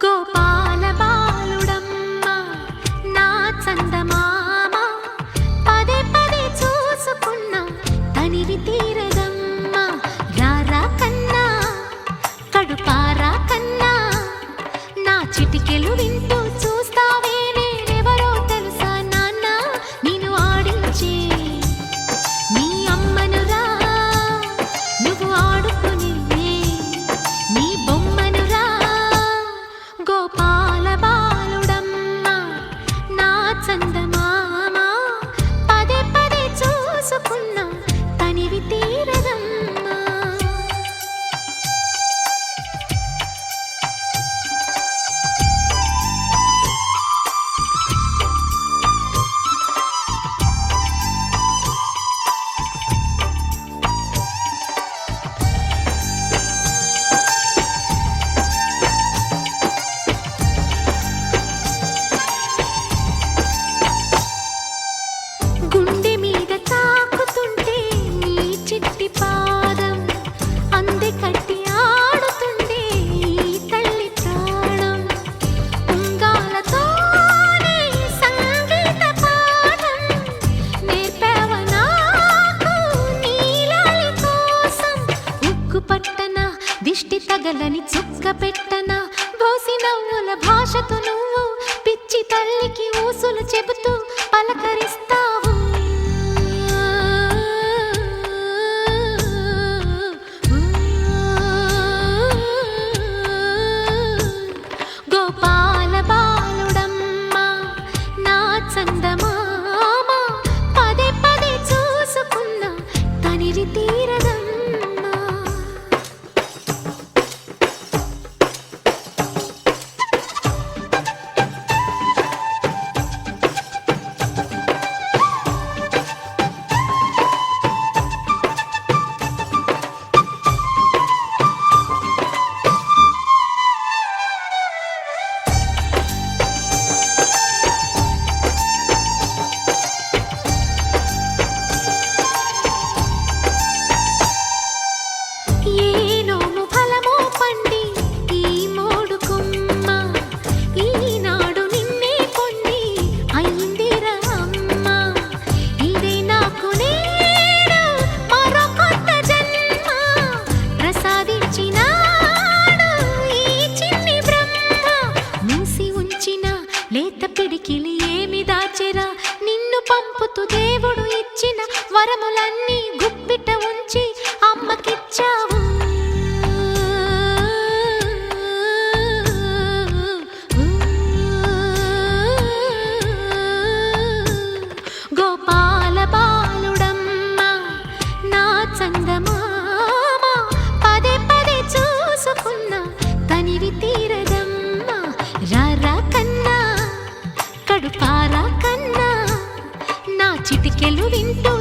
గోపాల బాలుడమ్మ నా చందమామ పదే పదే చూసుకున్న తనివి తీరదమ్మ రారా కన్నా కడుపారా కన్నా నా చిటికెలు వింటూ చూస్తావే నేనెవరో తెలుసా నాన్న నేను ఆడించే నీ అమ్మనురా నువ్వు ఆడుకునే నీ బొమ్మనురా గోపాల బాలుడమ్మ నా చందమామ పదే పదే చూసుకున్న తనివి తీరదమ్మా గుండె మీద తాకుతుంటే నీ చిట్టి పాదం అందే కట్టి ఆడుతుండే ఈ తల్లి ప్రాణం ఉంగాలతోనే సంగీత పాఠం నేర్పావ నాకు నీలాలి కోసం ఉక్కు పట్టన దిష్టి తగలని చుక్క పెట్టన బోసి నవ్వుల భాషతో నువ్వు పిచ్చి తల్లికి ఊసులు చెబుతూ పలకరిస్తావు గోపాల బాలుడమ్మ నా చందమామ పదే పదే చూసుకున్న తనివి తీరదమ్మా ఏ నోము ఫలమో పండి ఈ మోడు కొమ్మ ఈనాడు నిన్నే పొంది అయిందిరా అమ్మ ఇదే నాకు నేడు మరో కొత్త జన్మ ప్రసాదించినాడు ఈ చిన్ని బ్రహ్మ మూసి ఉంచిన లేత పిడికిలి ఏమి దాచెరా నిన్ను పంపుతూ దేవుడు ఇచ్చిన వరములన్నీ గుప్పిట ఉంచి అమ్మకిచ్చావు గోపాల బాలుడమ్మ నా చందమామ పదే పదే చూసుకున్న తనివి తీరదమ్మ రారా కన్నా కడుపారా కన్నా నా చిటికెలు వింటూ